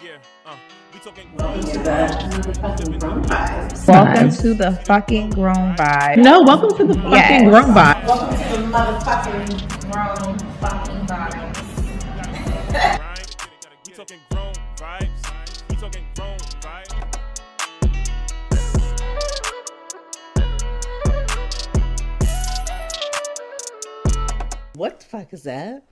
We talking Welcome to the fucking Grown Vibez. No, welcome to the fucking Grown Vibez. Welcome to the motherfucking Grown fucking Vibez. We talking Grown Vibes. We talking Grown Vibes. What the fuck is that?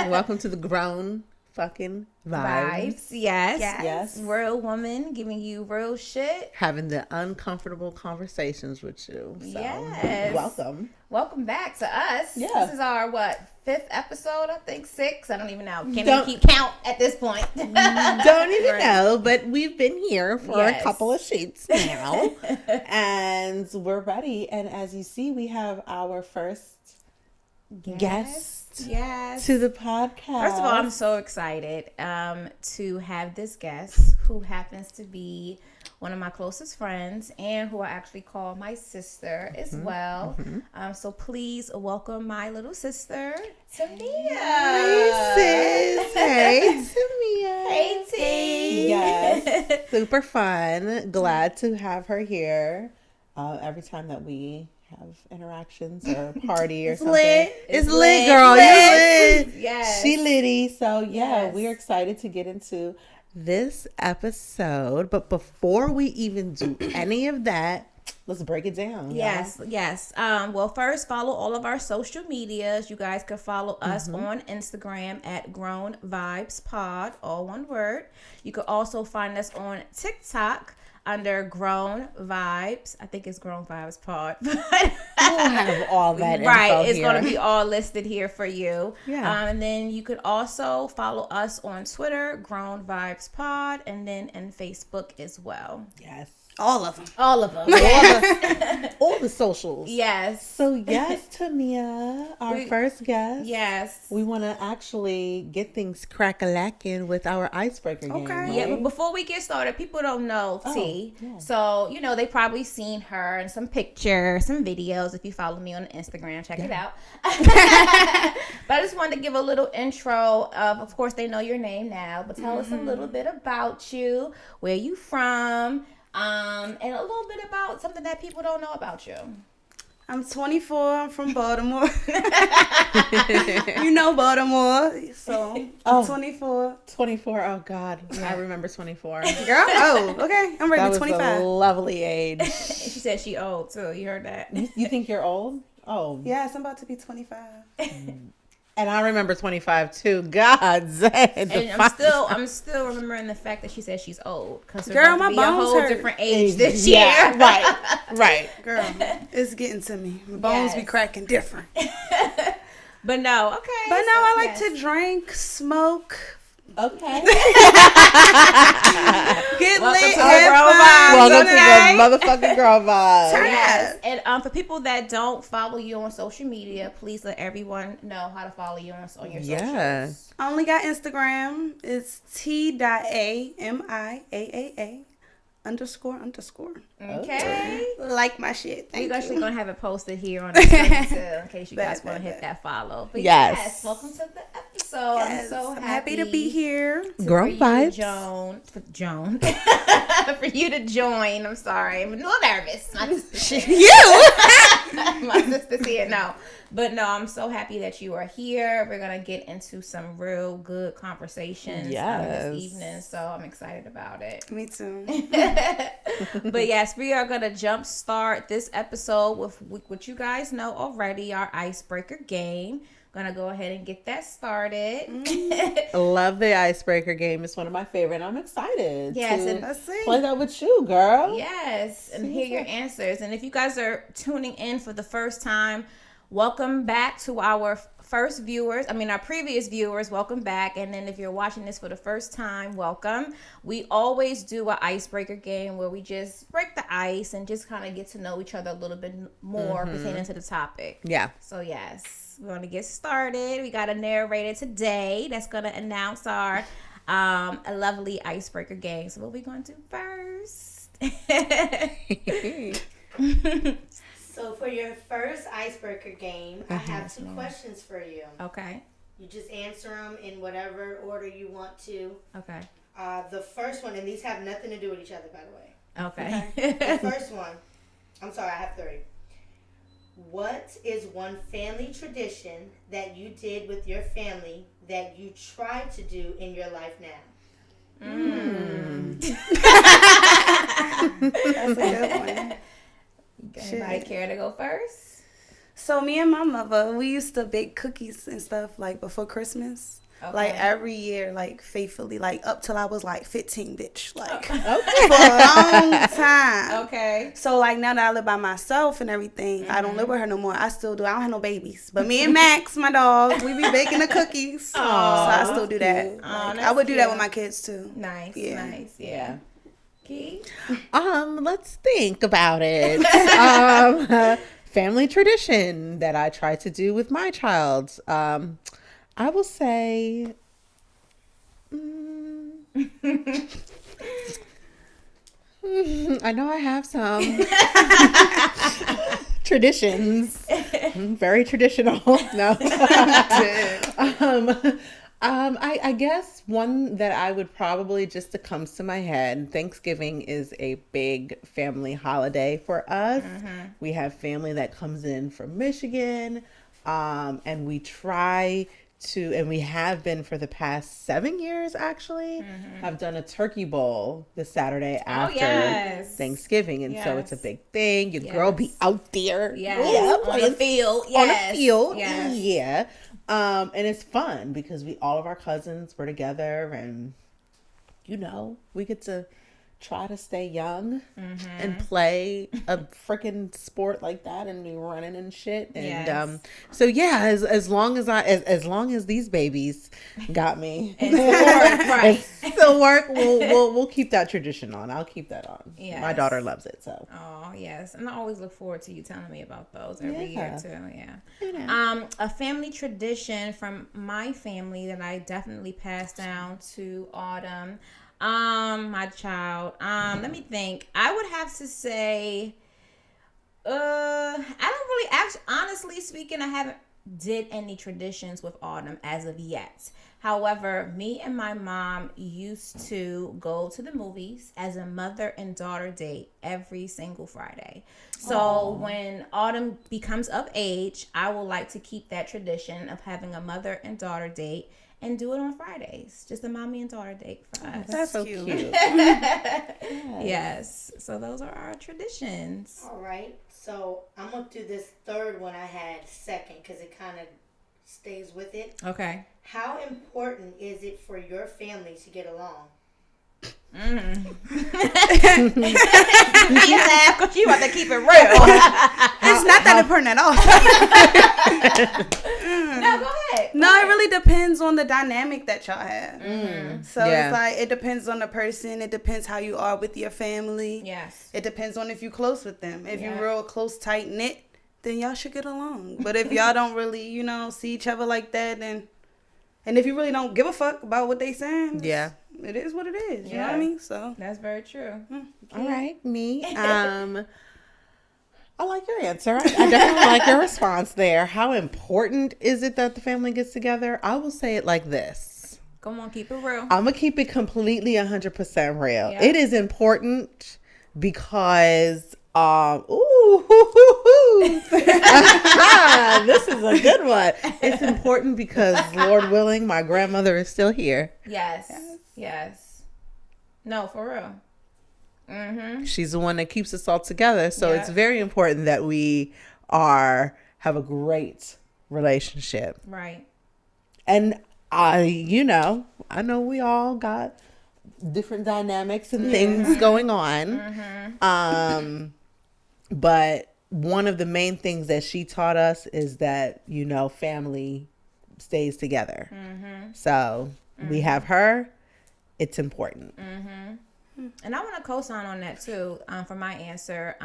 Welcome to the Grown fucking Vibes. Yes. Real woman giving you real shit. Having the uncomfortable conversations with you. So, yes. Welcome back to us. Yeah. This is our, 5th episode? I think 6. I don't even know. Can't even keep count at this point. Don't even know, but we've been here for Yes. a couple of sheets now. And we're ready. And as you see, we have our first guest to the podcast. First of all, I'm so excited to have this guest who happens to be one of my closest friends and who I actually call my sister as well. So please welcome my little sister, Tamia. Hey, sis. Hey, Tamia. Hey, T. Yes. Super fun. Glad to have her here. Every time that we have interactions or party or something. It's lit, girl. You're lit. Yes. She litty. So Yes. we're excited to get into this episode. But before we even do any of that, let's break it down. Yes. Well, first, follow all of our social medias. You guys can follow us on Instagram at Grown Vibez Pod, all one word. You can also find us on TikTok under Grown Vibez. I think it's Grown Vibez Pod. We'll have all that info Right. It's here. going to be all listed here for you. Yeah. And then you could also follow us on Twitter, Grown Vibez Pod, and then in Facebook as well. Yes. All of them. All of them. All the socials. Yes. So yes, Tamia, our first guest. Yes. We want to actually get things crack-a-lacking with our icebreaker game. Okay. Yeah, right? but before we get started, people don't know T. yeah. So, they probably seen her in some pictures, some videos. If you follow me on Instagram, check it out. But I just wanted to give a little intro of course, they know your name now, but tell us a little bit about you, where you from, and a little bit about something that people don't know about you. I'm 24. I'm from Baltimore. You know Baltimore. So, I'm 24. 24. Oh, God. I remember 24. Girl, oh, okay. I'm ready That for was 25. a lovely age. She said she old too. You heard that? You think you're old? Oh. Yes, I'm about to be 25. And I remember 25, too. God, And I'm still remembering the fact that she said she's old. Because Girl, my be a bones whole hurt. different age this Yeah, year. right. Girl, it's getting to me. My bones be Yes. cracking different. But no, okay. But no, I like to drink, smoke, Okay. get Welcome lit, to the have Grown fun. Vibez. Welcome okay? to the motherfucking Girl Vibe. Yes. And for people that don't follow you on social media, please let everyone know how to follow you on your Yeah. socials. I only got Instagram. It's T.AMIAAA __. Okay. Like my shit. Thank We're you. actually going to have it posted here on the screen too, in case you guys want to hit that follow. But Yes. welcome to the episode. Yes, I'm so I'm happy to be here. Grown Vibes. For you to join. I'm sorry. I'm a little nervous. My sister's my sister's here. No. But no, I'm so happy that you are here. We're going to get into some real good conversations Yes. this evening. So I'm excited about it. Me too. But yes, we are going to jumpstart this episode with what you guys know already, our icebreaker game. Gonna go ahead and get that started. I love the icebreaker game. It's one of my favorite. I'm excited Yes, to and Let's see. play that with you, girl. Yes, and hear your answers. And if you guys are tuning in for the first time, welcome back to our first viewers. Our previous viewers, welcome back. And then if you're watching this for the first time, welcome. We always do an icebreaker game where we just break the ice and just kind of get to know each other a little bit more pertaining to the topic. Yeah. So yes, we're going to get started. We got a narrator today that's going to announce our a lovely icebreaker game. So what we going to do first? So for your first icebreaker game, I have 2 questions for you. Okay. You just answer them in whatever order you want to. Okay. The first one, and these have nothing to do with each other, by the way. Okay. The first one, I'm sorry, I have 3. What is one family tradition that you did with your family that you try to do in your life now? That's a good one. Anybody care to go first? So me and my mother, we used to bake cookies and stuff like before Christmas. Okay. Like every year, like faithfully, like up till I was like 15, bitch. Like Okay. for a long time. Okay. So like now that I live by myself and everything, I don't live with her no more. I still do. I don't have no babies. But me and Max, my dog, we be baking the cookies. So I still do that. Like, I would do that with my kids too. Nice. Yeah. Nice. Yeah. Key? Let's think about it. Family tradition that I try to do with my child. I will say, I know I have some traditions. Very traditional. No. I guess one that I would probably just that comes to my head, Thanksgiving is a big family holiday for us. We have family that comes in from Michigan, and we try to, and we have been for the past 7 years actually, have done a turkey bowl the Saturday after Thanksgiving. And so it's a big thing. Your girl be out there. On the field. On the field. Yes. Yeah. And it's fun because all of our cousins were together, and we get to try to stay young and play a freaking sport like that and be running and shit. And so yeah, as long as these babies got me and still work, we'll keep that tradition on. I'll keep that on. Yes. My daughter loves it. So oh yes, and I always look forward to you telling me about those every year too. Yeah. A family tradition from my family that I definitely passed down to Autumn. My child. Let me think. I would have to say, I don't really honestly speaking, I haven't did any traditions with Autumn as of yet. However, me and my mom used to go to the movies as a mother and daughter date every single Friday. So when Autumn becomes of age, I would like to keep that tradition of having a mother and daughter date and do it on Fridays. Just a mommy and daughter date for us. That's so cute. Yes. So those are our traditions. All right. So I'm going to do this third one I had second because it kind of stays with it. Okay. How important is it for your family to get along? You laugh because you want to keep it real. It's not that important at all. No, go ahead. No, it really depends on the dynamic that y'all have. So Yeah. it's like, it depends on the person. It depends how you are with your family. Yes. It depends on if you're close with them. If you're real close, tight knit, then y'all should get along. But if y'all don't really, see each other like that, then, and if you really don't give a fuck about what they saying, it is what it is. You know what I mean? So That's very true. all right, me. I like your answer. I definitely like your response there. How important is it that the family gets together? I will say it like this. Come on, keep it real. I'm going to keep it completely 100% real. Yeah. It is important because, this is a good one. It's important because, Lord willing, my grandmother is still here. Yes. No, for real. She's the one that keeps us all together. So it's very important that we have a great relationship. Right. And I know we all got different dynamics and things going on. But one of the main things that she taught us is that, family stays together. So we have her. It's important. And I want to co-sign on that too. For my answer,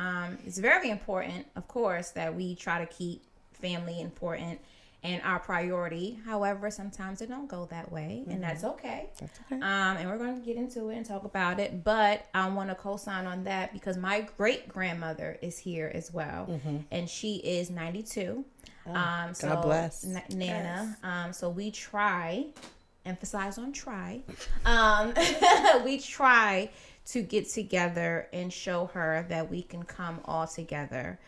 it's very important, of course, that we try to keep family important and our priority. However, sometimes it don't go that way, and that's okay. And we're going to get into it and talk about it. But I want to co-sign on that because my great grandmother is here as well, and she is 92. God bless Nana. So we try emphasize on try. We try to get together and show her that we can come all together.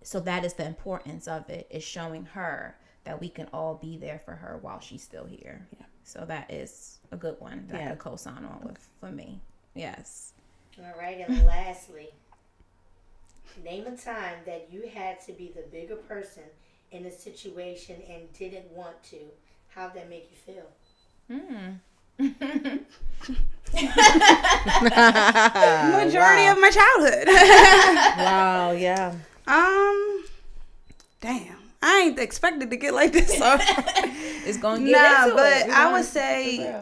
So that is the importance of it, is showing her that we can all be there for her while she's still here. Yeah. So that is a good one that I could co-sign on with for me. Yes. All right, and lastly, name a time that you had to be the bigger person in a situation and didn't want to. How'd that make you feel? Majority of my childhood. Wow, yeah. Damn. I ain't expected to get like this. So. It's going to get into but it. I would say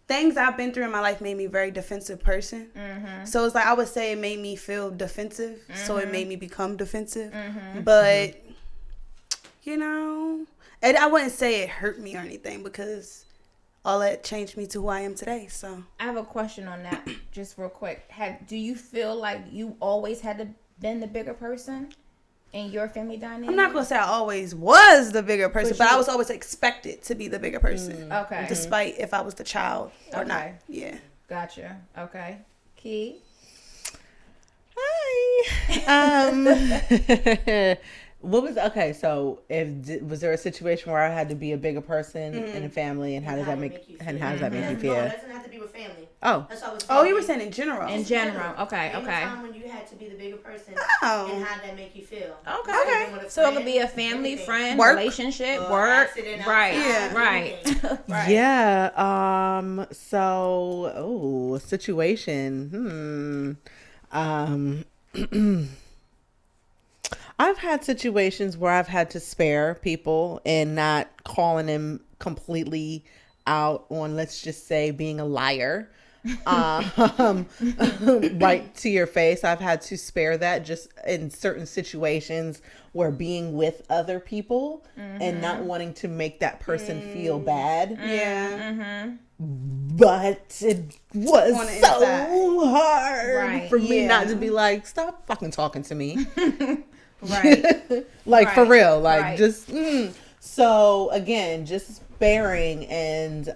things I've been through in my life made me a very defensive person. Mm-hmm. So it's like I would say it made me feel defensive. Mm-hmm. So it made me become defensive. Mm-hmm. But, you know, and I wouldn't say it hurt me or anything because all that changed me to who I am today. So I have a question on that, just real quick. Do you feel like you always had to been the bigger person in your family dynamic? I'm not going to say I always was the bigger person, but I was always expected to be the bigger person. Okay. Despite if I was the child or not. Yeah. Gotcha. Okay. Key? Hi. So was there a situation where I had to be a bigger person in a family, and how does that make you feel? No, it doesn't have to be with family. Oh. That's what I was you were saying in general. In general. Okay. Any time when you had to be the bigger person, and how that make you feel? Okay. So it could be a family, friend, relationship, work. Right. Yeah. Right. Right. Yeah. Situation. I've had situations where I've had to spare people and not calling them completely out on, let's just say, being a liar. Right to your face. I've had to spare that just in certain situations where being with other people and not wanting to make that person feel bad. Yeah. But it was so hard for me not to be like, stop fucking talking to me. Like for real, like just so again, just sparing. And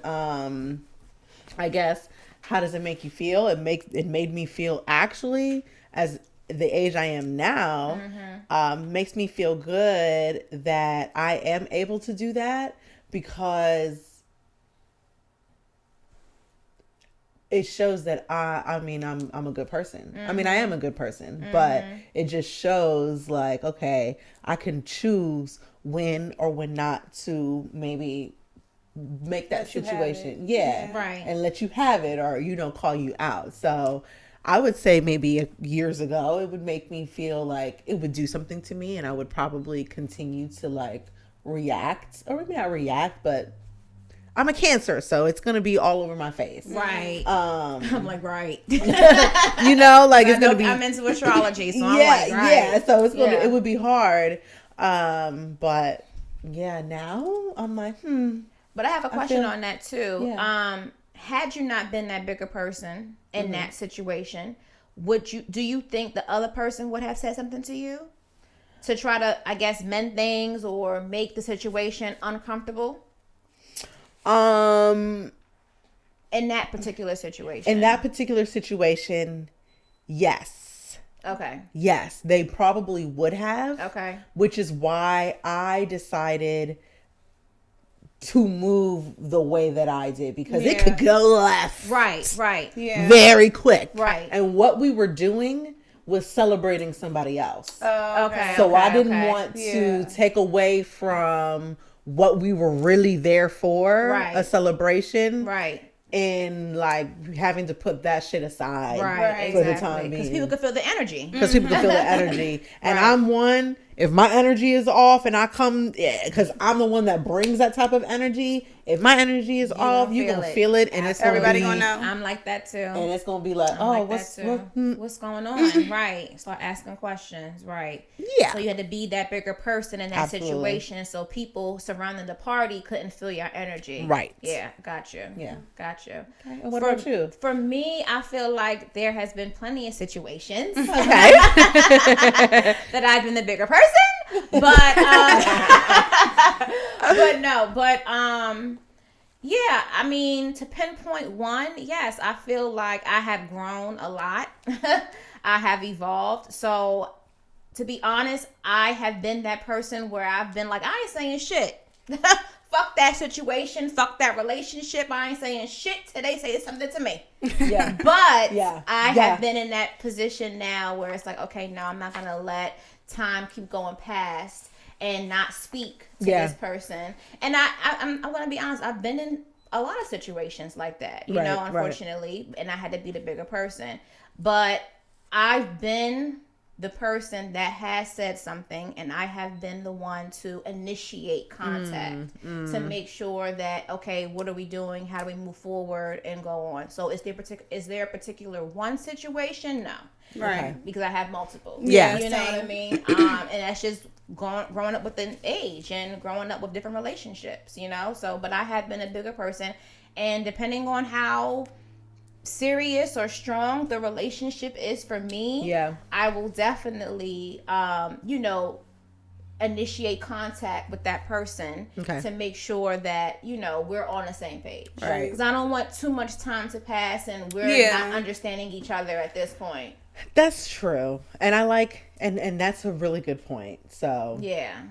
I guess, how does it make you feel? It made me feel, actually, as the age I am now, makes me feel good that I am able to do that, because it shows that I'm a good person. I mean, I am a good person, but it just shows like, okay, I can choose when or when not to maybe make that situation. Yeah. Right. And let you have it, or, call you out. So I would say maybe years ago, it would make me feel like it would do something to me, and I would probably continue to like react, or maybe not react, but I'm a Cancer, so it's gonna be all over my face. Right. I'm like, right. It's gonna be. I'm into astrology, so I'm like, right. Yeah. So it's gonna. It would be hard. But yeah, now I'm like, But I have a question on that too. Yeah. Had you not been that bigger person in that situation, do you think the other person would have said something to you to try to, I guess, mend things or make the situation uncomfortable? In that particular situation, yes. Okay. Yes, they probably would have. Okay. Which is why I decided to move the way that I did, because it could go left. Right. Yeah. Very quick. Right. And what we were doing was celebrating somebody else. Okay. So I didn't want to take away from what we were really there for, a celebration. Right. And like having to put that shit aside for the time being. Because people can feel the energy. And I'm one, if my energy is off and I come, because I'm the one that brings that type of energy. If my energy is off, you're going to feel it. And it's everybody going to know. I'm like that too. And it's going to be like, what's going on? Right. Start asking questions. Right. Yeah. So you had to be that bigger person in that situation. So people surrounding the party couldn't feel your energy. Right. Yeah. Gotcha. Yeah. Gotcha. Okay. And what about you? For me, I feel like there has been plenty of situations that I've been the bigger person. But Yeah, I mean, to pinpoint one, yes, I feel like I have grown a lot. I have evolved. So, to be honest, I have been that person where I've been like, I ain't saying shit. Fuck that situation. Fuck that relationship. I ain't saying shit till they say something to me. Yeah. But Yeah. I have been in that position now where it's like, okay, no, I'm not going to let time keep going past and not speak to this person. And I'm going to be honest, I've been in a lot of situations like that, you know, unfortunately, and I had to be the bigger person. But I've been the person that has said something, and I have been the one to initiate contact to make sure that, okay, what are we doing? How do we move forward and go on? So is there a particular one situation? No. Right. Because I have multiple. Yeah. You know what I mean? And that's just growing up with an age and growing up with different relationships, you know? So, but I have been a bigger person, and depending on how serious or strong the relationship is for me, I will definitely initiate contact with that person to make sure that, you know, we're on the same page. Right. Because I don't want too much time to pass and we're not understanding each other at this point. That's true. And I like, and that's a really good point. So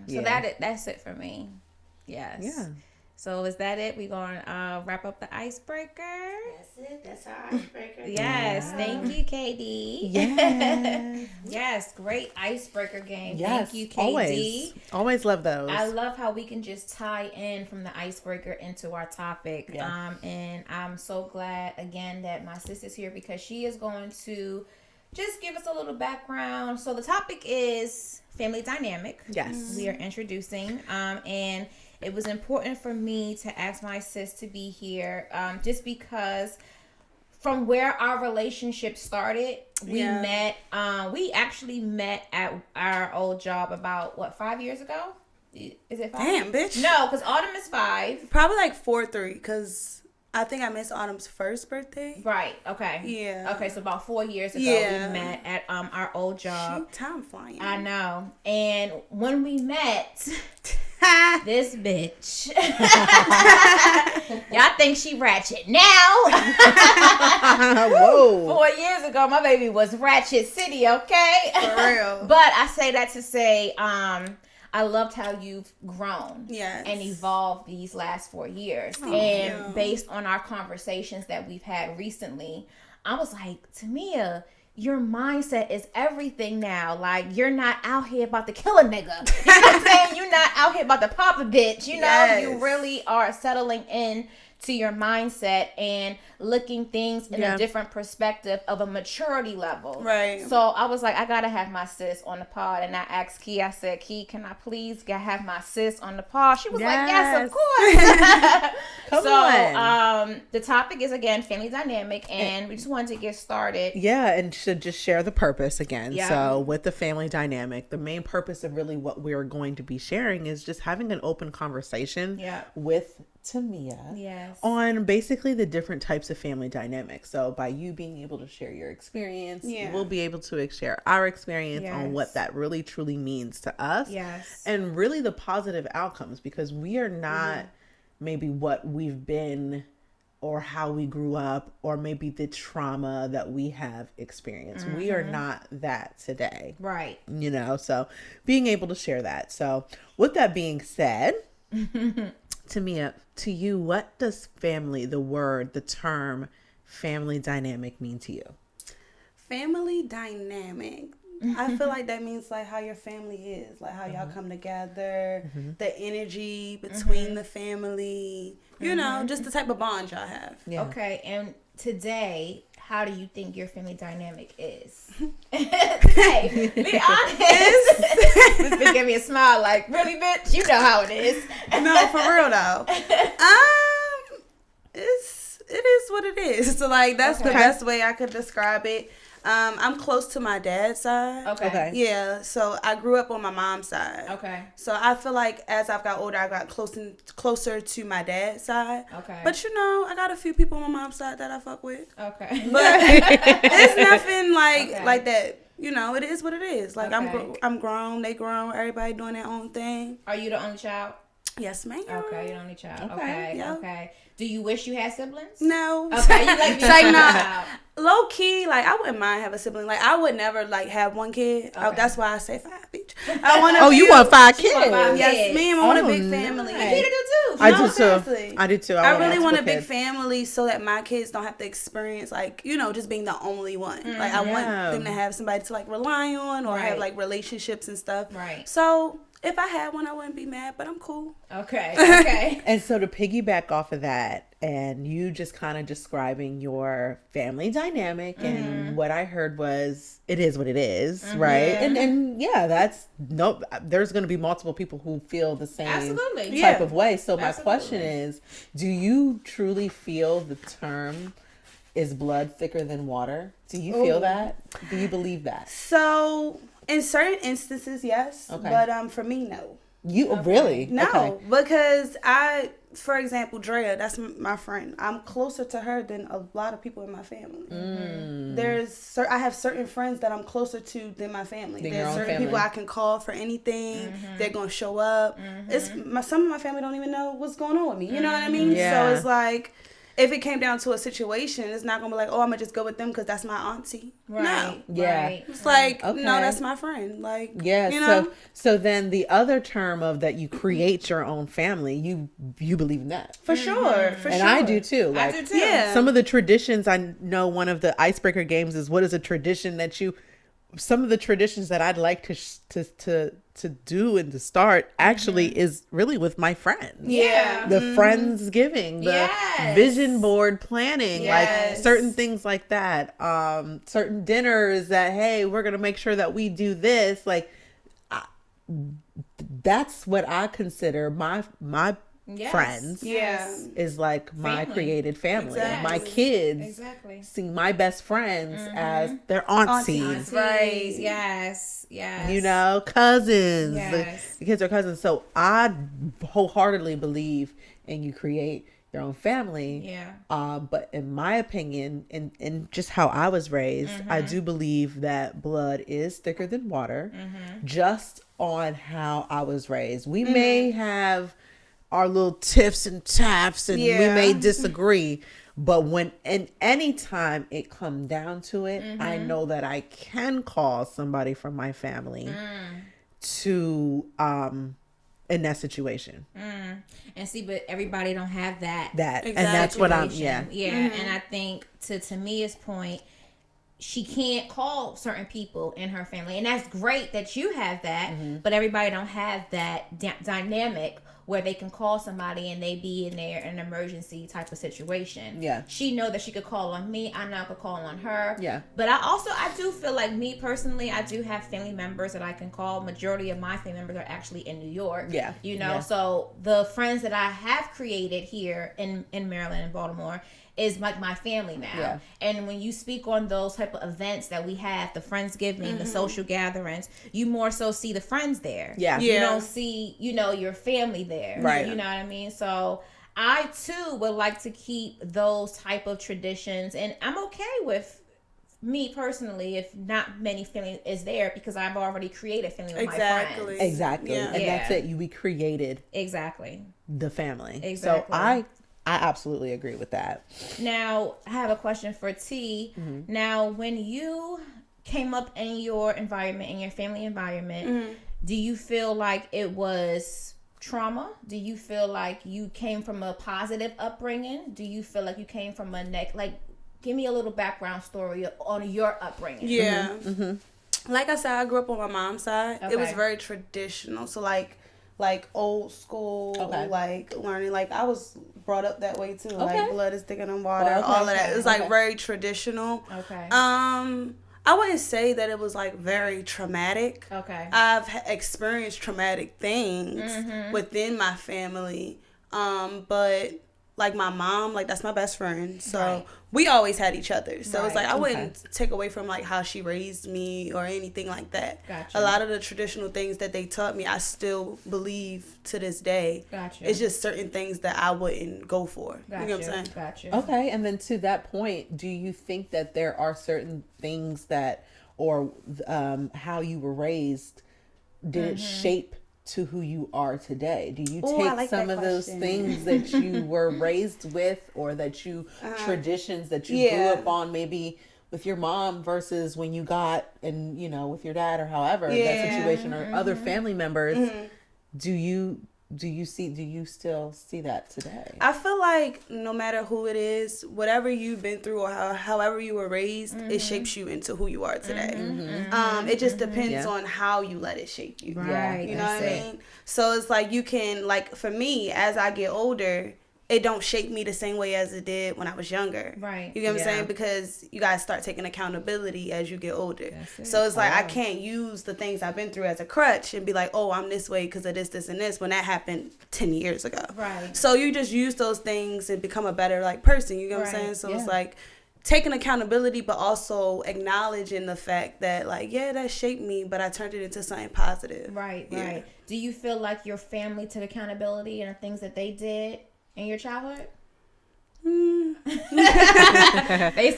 So that's it for me. Yes. Yeah. So is that it? We're going to wrap up the icebreaker. That's it. That's our icebreaker. Yes. Thank you, KD. Yes. Yes. Great icebreaker game. Yes. Thank you, KD. Always love those. I love how we can just tie in from the icebreaker into our topic. Yeah. And I'm so glad, again, that my sis is here because she is going to just give us a little background. So the topic is family dynamic. Yes. We are introducing. And it was important for me to ask my sis to be here just because from where our relationship started, we actually met at our old job about, 5 years ago? Is it 5? Damn, bitch. No, because Autumn is 5. Probably like 4-3, because I think I missed Autumn's first birthday. Right, okay. Yeah. Okay, so about 4 years ago, we met at our old job. Shoot, time flying. I know. And when we met... this bitch. Y'all think she ratchet now. Whoa. 4 years ago, my baby was Ratchet City, okay? For real. But I say that to say, I loved how you've grown and evolved these last 4 years. Based on our conversations that we've had recently, I was like, Tamia, your mindset is everything now. Like, you're not out here about to kill a nigga. You know what I'm saying? You're not out here about to pop a bitch. You know, you really are settling in to your mindset and looking things in a different perspective of a maturity level. Right. So I was like, I gotta have my sis on the pod. And I asked Key, I said, Key, can I please have my sis on the pod? She was like, yes, of course. Come on. The topic is, again, family dynamic, and we just wanted to get started. Yeah, and should just share the purpose again. Yeah. So with the family dynamic, the main purpose of really what we're going to be sharing is just having an open conversation with Tamia on basically the different types of family dynamics. So by you being able to share your experience, we'll be able to share our experience on what that really truly means to us. Yes. And really the positive outcomes, because we are not maybe what we've been or how we grew up or maybe the trauma that we have experienced. We are not that today. Right. You know, so being able to share that. So with that being said, Tamia, to you, what does family, the term family dynamic mean to you? Family dynamic. I feel like that means like how your family is, like how y'all come together, the energy between the family, you know, just the type of bond y'all have. Yeah. Okay, and today, how do you think your family dynamic is? Today, be honest. This bitch gave me a smile like, really, bitch? You know how it is. No, for real though. It is what it is. So like that's the best way I could describe it. I'm close to my dad's side. Okay. Yeah, so I grew up on my mom's side. Okay. So I feel like as I've got older, I got closer to my dad's side. Okay. But you know, I got a few people on my mom's side that I fuck with. Okay. But it's nothing like that. You know, it is what it is. Like I'm grown, they grown, everybody doing their own thing. Are you the only child? Yes, ma'am. Okay, you're the only child. Okay, Okay, yeah. okay. Do you wish you had siblings? No. Okay, you like being It's like, a nah. child. Low key, like, I wouldn't mind having a sibling. Like, I would never, like, have one kid. Okay. That's why I say 5, bitch. I want to Oh, you want 5 kids? want 5 Yes, kids. ma'am. I want a Oh, big family. nice. KeKe do too. I No, do too. seriously. I do too. I want really want a multiple big kids. family so that my kids don't have to experience, like, you know, just being the only one. Like, I want Yeah. them to have somebody to, like, rely on or have, Right. like, relationships and stuff. Right. So, if I had one, I wouldn't be mad, but I'm cool. Okay. Okay. And so to piggyback off of that, and you just kind of describing your family dynamic, and what I heard was, it is what it is, right? And yeah, there's going to be multiple people who feel the same Absolutely. type Yeah. of way. So my Absolutely. question is, do you truly feel the term is blood thicker than water? Do you feel that? Do you believe that? So, in certain instances, yes. Okay. But for me, no. You really? No, Okay. because for example, Drea, that's my friend. I'm closer to her than a lot of people in my family. I have certain friends that I'm closer to than my family. Than your There's own certain family. people I can call for anything. They're gonna show up. Some of my family don't even know what's going on with me. You know what I mean? Yeah. So it's like, if it came down to a situation, it's not gonna be like, oh, I'm gonna just go with them because that's my auntie. Right. No. Yeah. Right. It's like, Okay. no, that's my friend. Like, Yeah, you know? so then the other term of that you create your own family, you believe in that. For sure. For And sure. I do too. I Like do too. Yeah. some of the traditions, I know one of the icebreaker games is what is a tradition that some of the traditions that I'd like to do and to start actually is really with my friends. Yeah. The Friendsgiving, the Yes. vision board planning, like Yes. certain things like that. Certain dinners that, hey, we're going to make sure that we do this. Like, that's what I consider my Yes. friends Yeah. is like my Family. created family. Exactly. My kids Exactly. see my best friends as their aunties. Aunties. Right. Yes. Yes. You know, cousins. Yes. The kids are cousins. So I wholeheartedly believe in you create your own family. Yeah. But in my opinion, and just how I was raised, I do believe that blood is thicker than water, just on how I was raised. We may have our little tiffs and taps, and we Yeah. may disagree. But when and any time it come down to it, I know that I can call somebody from my family to in that situation. And see, but everybody don't have that. And that's what I'm Yeah. And I think to Tamia's point, she can't call certain people in her family, and that's great that you have that. But everybody don't have that dynamic where they can call somebody and they be in there an emergency type of situation. Yeah. She know that she could call on me. I know I could call on her. Yeah. But I do feel like, me personally, I do have family members that I can call. Majority of my family members are actually in New York. Yeah. You know, Yeah. so the friends that I have created here in Maryland and Baltimore is like my family now. Yeah. And when you speak on those type of events that we have, the Friendsgiving, the social gatherings, you more so see the friends there. Yeah. You Yeah. don't see, your family there. Right. You know what I mean? So I too would like to keep those type of traditions, and I'm okay with, me personally, if not many family is there, because I've already created family with my Exactly. friends. Exactly. Yeah. And Yeah. that's it. We created Exactly. the family. Exactly. So I absolutely agree with that. Now, I have a question for T. Now, when you came up in your environment, in your family environment, do you feel like it was trauma? Do you feel like you came from a positive upbringing? Do you feel like you came from give me a little background story on your upbringing. Yeah. Like I said, I grew up on my mom's side. It was Okay. very traditional. So like old school, Okay. like learning. Like I was brought up that way too. Okay. Like blood is thicker than water. Well, okay, all of that. It was like okay. very traditional. Okay. I wouldn't say that it was like very traumatic. Okay. I've experienced traumatic things Mm-hmm. within my family. But like my mom, like that's my best friend. So Right. we always had each other. So it's Right. like I wouldn't take away from like how she raised me or anything like that. Gotcha. A lot of the traditional things that they taught me, I still believe to this day. Gotcha. It's just certain things that I wouldn't go for. Gotcha. You know what I'm saying? Gotcha. Okay, and then to that point, do you think that there are certain things that, or how you were raised, did it shape to who you are today? Do you Ooh, take I like some that of those question. things that you were raised with, or that you traditions that you grew up on, maybe with your mom versus when you got, and you know, with your dad or however that situation, or other family members? Do you still see that today? I feel like no matter who it is, whatever you've been through or however you were raised, it shapes you into who you are today. It just depends on how you let it shape you. Right. You know what I mean? So it's like you can, like for me, as I get older, it don't shape me the same way as it did when I was younger. Right. You get what I'm saying? Because you guys start taking accountability as you get older. So it's like I can't use the things I've been through as a crutch and be like, oh, I'm this way because of this, this, and this, when that happened 10 years ago. Right. So you just use those things and become a better like person. You get what I'm saying? So it's like taking accountability, but also acknowledging the fact that like, yeah, that shaped me, but I turned it into something positive. Right. Do you feel like your family took accountability and the things that they did in your childhood? Based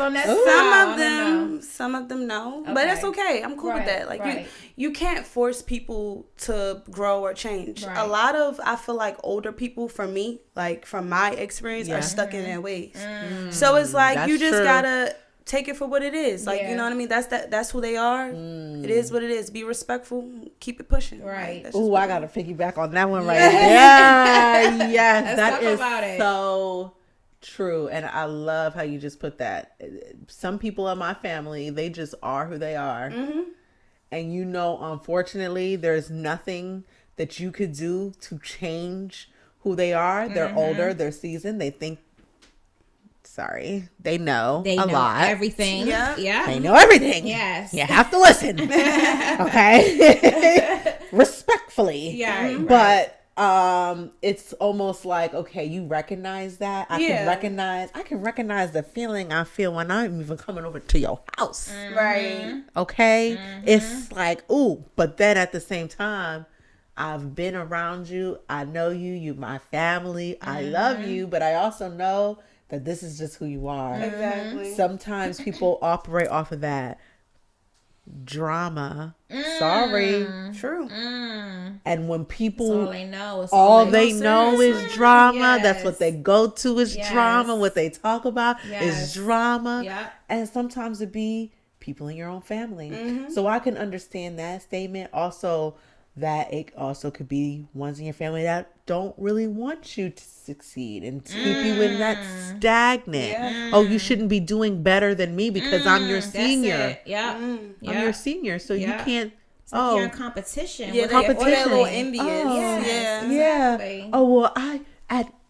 on that, some of them no, but that's okay. I'm cool with that. Like you can't force people to grow or change. A lot of, I feel like older people, for me, like from my experience, are stuck in their ways. So it's like you just gotta take it for what it is. Like you know what I mean. That's who they are. It is what it is. Be respectful. Keep it pushing. Right. Like, Ooh, I gotta piggyback on that one right there. Yes, Let's talk is about it. So true, and I love how you just put that. Some people in my family, they just are who they are, and you know, unfortunately, there's nothing that you could do to change who they are. They're older, they're seasoned. They think. Sorry, they know a lot. Everything. Yeah. They know everything. Yes. You have to listen. Okay. Respectfully. Yeah. But it's almost like, okay, you recognize that. I can recognize the feeling I feel when I'm even coming over to your house. right. Okay. It's like, ooh, but then at the same time, I've been around you. I know you. You my family. I love you, but I also know that this is just who you are. Exactly. Sometimes people operate off of that drama. Sorry. True. And when people, All they know is all they know is drama. Yes. That's what they go to is Yes. drama. What they talk about Yes. is drama. Yep. And sometimes it be people in your own family. So I can understand that statement. Also, that it also could be ones in your family that don't really want you to succeed and to keep you in that stagnant. Oh, you shouldn't be doing better than me because I'm your senior. Yeah. I'm your senior, so you can't. Like you're in competition. Yeah, with competition. Or that little it. envious. Yes. Yeah. Exactly. Oh well,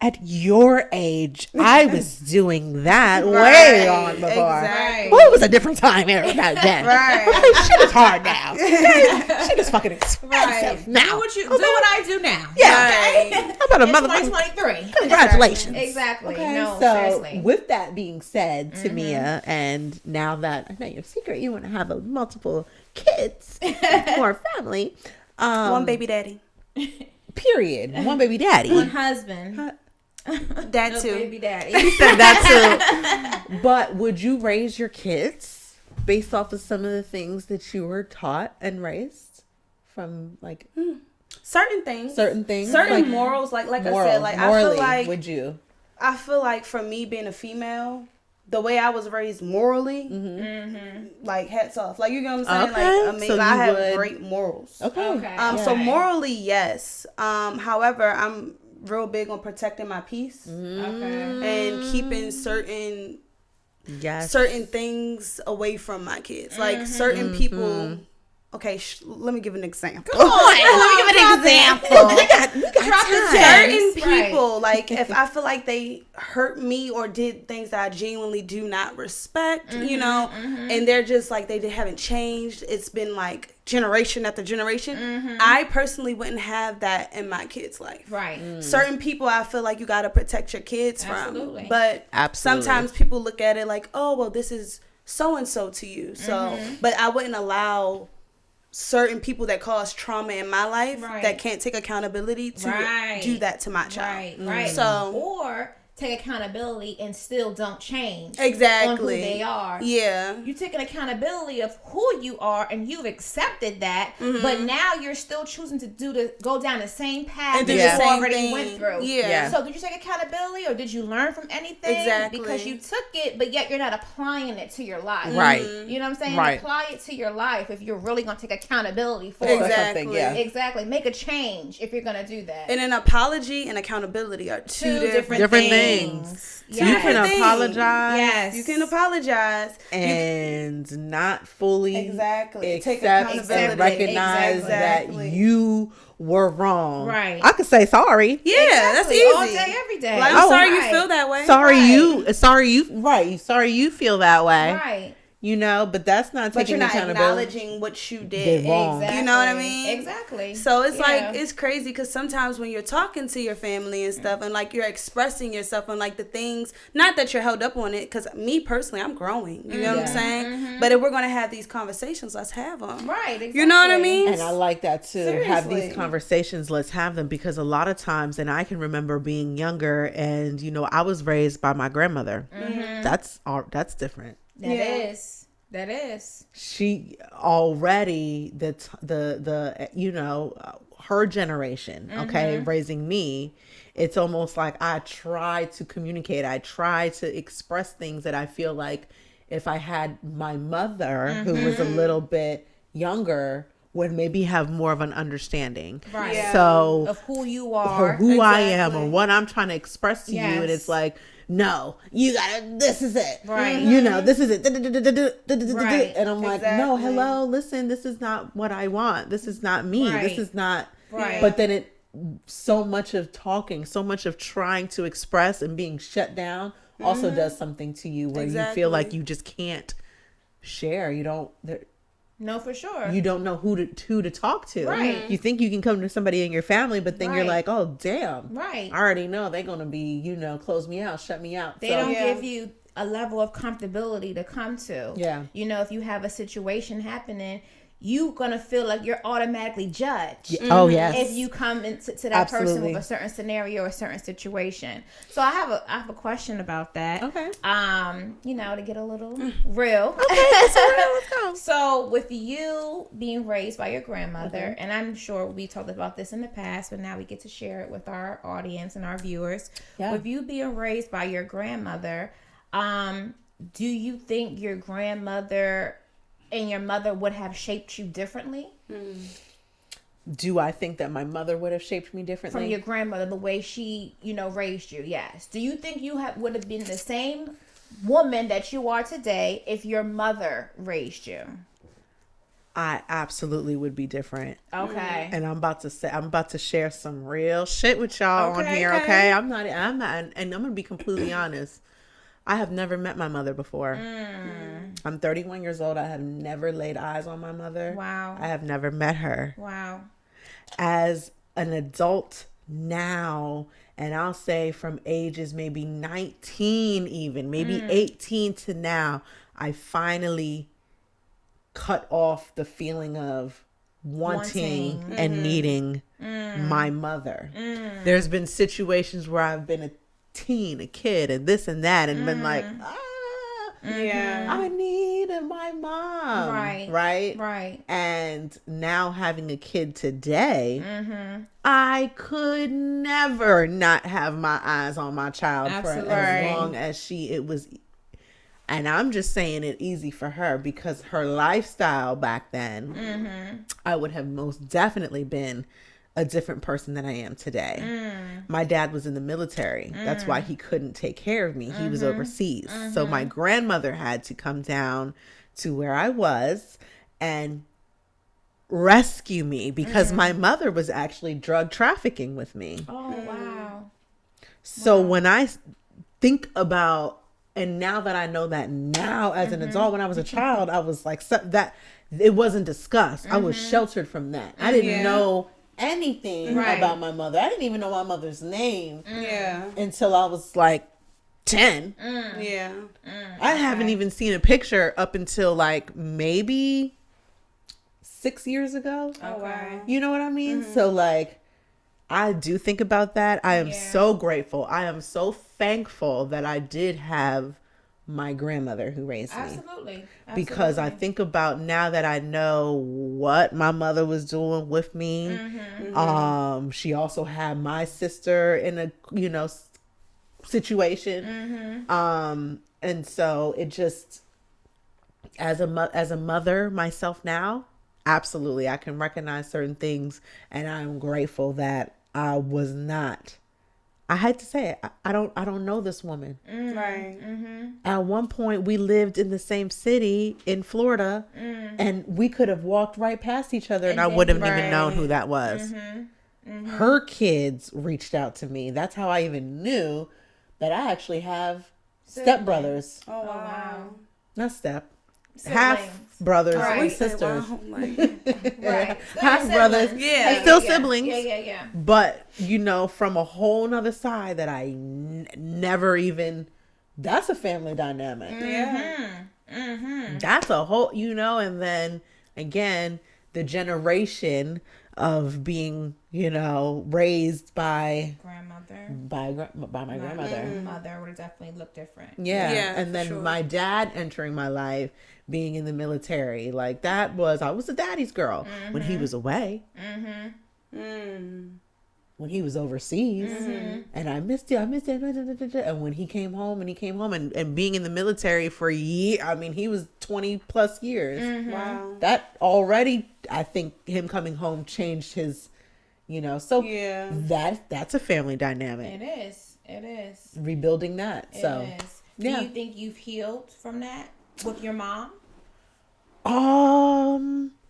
at your age, I was doing that way on before. Exactly. Well, it was a different time era back then. Right. Shit is hard now. Shit is fucking expensive now. Do what I do now. Yeah. Okay? How about a It's motherfucker? 2023. Congratulations. Exactly. Okay, No, so seriously. with that being said, Tamia, and now that I know your secret, you want to have multiple kids or family. One baby daddy. Period. One baby daddy. One husband. That No too. baby daddy. Said that too. But would you raise your kids based off of some of the things that you were taught and raised from, like Certain things. certain things, Certain like morals. Like morals, I said, like morally, I feel like would you? I feel like for me being a female, the way I was raised morally, like hats off. Like you get what I'm saying? Okay. Like I mean, So I you have would- great morals. Okay. So morally, yes. However, I'm real big on protecting my peace Okay. and keeping certain Yes. things away from my kids. Like certain people. Okay, let me give an example. Let me give an example. we got Certain Right. people, like if I feel like they hurt me or did things that I genuinely do not respect, you know, and they're just like they haven't changed. It's been like generation after generation. I personally wouldn't have that in my kids' life. Right. Certain people, I feel like you got to protect your kids Absolutely. from. But Absolutely. sometimes people look at it like, oh, well, this is so and so to you. So, but I wouldn't allow certain people that cause trauma in my life Right. that can't take accountability to Right. do that to my child. Right. So or take accountability and still don't change exactly on who they are. Yeah. You take an accountability of who you are and you've accepted that, but now you're still choosing to go down the same path And that do you the same already thing. went through. Yeah. So did you take accountability or did you learn from anything? Exactly. Because you took it, but yet you're not applying it to your life. Right. You know what I'm saying? Right. Apply it to your life if you're really going to take accountability for Exactly. something, yeah. Exactly. Make a change if you're going to do that. And an apology and accountability are two different things. Yes. You can things. apologize. Yes. You can apologize And not fully Exactly. Take accept accountability. and recognize Exactly. that you were wrong. Right. I could say sorry. Yeah, that's Exactly. easy. All day, every day. Like, I'm sorry Right. you feel that way. Sorry Right. Sorry you feel that way. Right. You know, but that's not But taking you're not accountability. acknowledging what you did. Did wrong. You know what I mean? Exactly. So it's Yeah. like, it's crazy because sometimes when you're talking to your family and stuff and like you're expressing yourself and like the things, not that you're held up on it, because me personally, I'm growing. You know what I'm saying? But if we're going to have these conversations, let's have them. Right. Exactly. You know what I mean? And I like that too. Have Seriously. these conversations. Let's have them, because a lot of times, and I can remember being younger, and you know, I was raised by my grandmother. That's different. That is. She already the you know, her generation, okay, raising me. It's almost like I try to communicate. I try to express things that I feel like if I had my mother, who was a little bit younger, would maybe have more of an understanding. Right. Yeah. So Of who you or are. who I am or Exactly. what I'm trying to express to you, and it's like, no, you gotta, this is it. Right. You know, this is it. Right. And I'm like, no, Exactly. hello, listen, this is not what I want. This is not me. Right. This is not. Right. But then so much of talking, so much of trying to express and being shut down also does something to you where you feel like Exactly. you just can't share. You don't. No, for sure. You don't know who to talk to. Right. You think you can come to somebody in your family, but then you're Right. like, oh, damn. Right. I already know they're going to be, close me out, shut me out. They So- don't Yeah. give you a level of comfortability to come to. Yeah. You know, if you have a situation happening, you gonna feel like you're automatically judged. Oh, yes. If you come into to that person Absolutely. with a certain scenario or a certain situation. So I have a question about that. Okay. To get a little real. Let's go. So with you being raised by your grandmother, and I'm sure we talked about this in the past, but now we get to share it with our audience and our viewers. Yeah. With you being raised by your grandmother, do you think your grandmother and your mother would have shaped you differently Do I think that my mother would have shaped me differently? from your grandmother, the way she, raised you? Yes. Do you think you would have been the same woman that you are today if your mother raised you? I absolutely would be different. Okay. And I'm about to share some real shit with y'all on Okay, here, okay. okay? I'm not, and I'm going to be completely honest. I have never met my mother before. I'm 31 years old. I have never laid eyes on my mother. Wow. I have never met her. Wow. As an adult now, and I'll say from ages maybe 19 even, maybe 18 to now, I finally cut off the feeling of wanting and needing my mother. There's been situations where I've been a teen, a kid, and this and that, and been like, Yeah. I needed my mom. Right. Right. And now having a kid today, I could never not have my eyes on my child Absolutely. for as long as it was. And I'm just saying it easy for her because her lifestyle back then, I would have most definitely been a different person than I am today. My dad was in the military. That's why he couldn't take care of me. He was overseas. So my grandmother had to come down to where I was and rescue me because my mother was actually drug trafficking with me. Oh, wow. So when I think about, and now that I know that now as an adult, when I was a child, I was like, that it wasn't discussed. I was sheltered from that. I didn't know anything Right. about my mother. I didn't even know my mother's name Yeah. until I was like 10. Yeah. I haven't even seen a picture up until like maybe 6 years ago. Oh, wow. You know what I mean? So like, I do think about that. I am Yeah. so grateful. I am so thankful that I did have my grandmother who raised me. Absolutely. Because I think about now that I know what my mother was doing with me. Mm-hmm. She also had my sister in a, situation. Mm-hmm. And so it just, as a mother myself now, absolutely, I can recognize certain things, and I'm grateful that I was not. I had to say it. I don't know this woman. Right. Mm-hmm. At one point, we lived in the same city in Florida, and we could have walked right past each other, and I wouldn't have even known who that was. Mm-hmm. Her kids reached out to me. That's how I even knew that I actually have stepbrothers. Oh, wow. Not step. Siblings. Half brothers Right. and sisters. Wow, like, Right. Half brothers. Yeah. Still siblings. Yeah. But, from a whole nother side that I never even, that's a family dynamic. yeah. Mm-hmm. That's a whole, and then again, the generation of being, raised by Grandmother. by my grandmother. Mother would definitely look different. Yeah. Yeah, And for then sure. my dad entering my life, being in the military. Like I was a daddy's girl when he was away. When he was overseas, and I missed it. And when he came home, and being in the military for a year, I mean, he was 20 plus years. Wow. That already, I think him coming home changed his, so Yeah. that's a family dynamic. It is. Rebuilding that. It So, is. yeah. Do you think you've healed from that with your mom?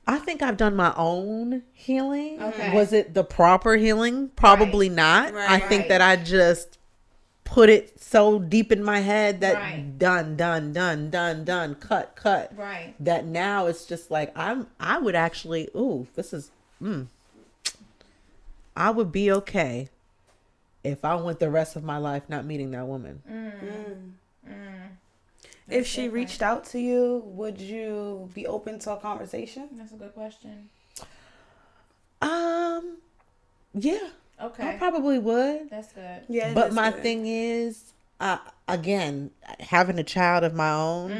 I think I've done my own healing. Okay. Was it the proper healing? Probably not. Right. I think Right. that I just put it so deep in my head that Right. done, cut. Right. That now it's just like I would actually, I would be okay if I went the rest of my life not meeting that woman. If she reached out to you, would you be open to a conversation? That's a good question. Yeah, Okay. I probably would. That's good. Yeah. But my thing is, again, having a child of my own,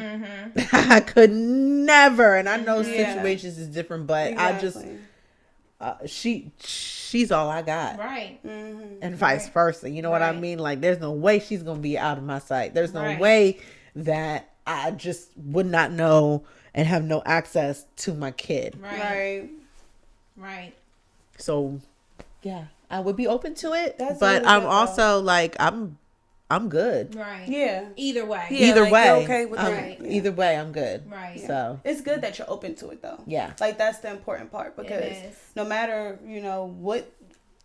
I could never. And I know Yeah. situations is different, but I just, she's all I got, Right. and vice versa. You know what I Right. mean? Like, there's no way she's gonna be out of my sight. There's no Right. way that I just would not know and have no access to my kid. Right. Right. So, yeah, I would be open to it, That's but really I'm good, also like I'm good. Right. Yeah. Either way. Yeah. Either like, way, you're okay with Right. that. Either way, I'm good. Right. So It's good that you're open to it, though. yeah, Like, that's the important part, because is. no matter, what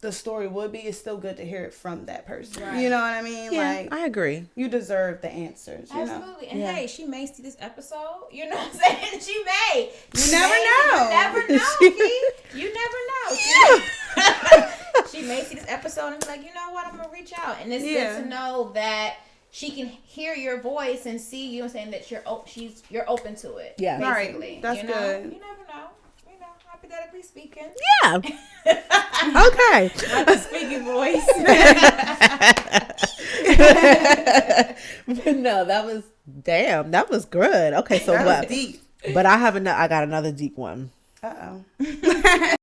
the story would be, it's still good to hear it from that person. Right. You know what I mean? yeah, Like, I agree. you deserve the answers, you know? Absolutely. And Yeah. hey, she may see this episode. You know what I'm saying? She may. You never know. You never know, Key. You never know. She may see this episode and be like, you know what? I'm going to reach out. And it's Yeah. good to know that she can hear your voice and see you and saying that you're open to it. Yeah. Basically. Right. That's you know? good. You never know. Hypothetically speaking. Yeah. Okay. Not the speaking voice. But no, that was good. Okay, so That what? was deep. But I got another deep one. Uh-oh.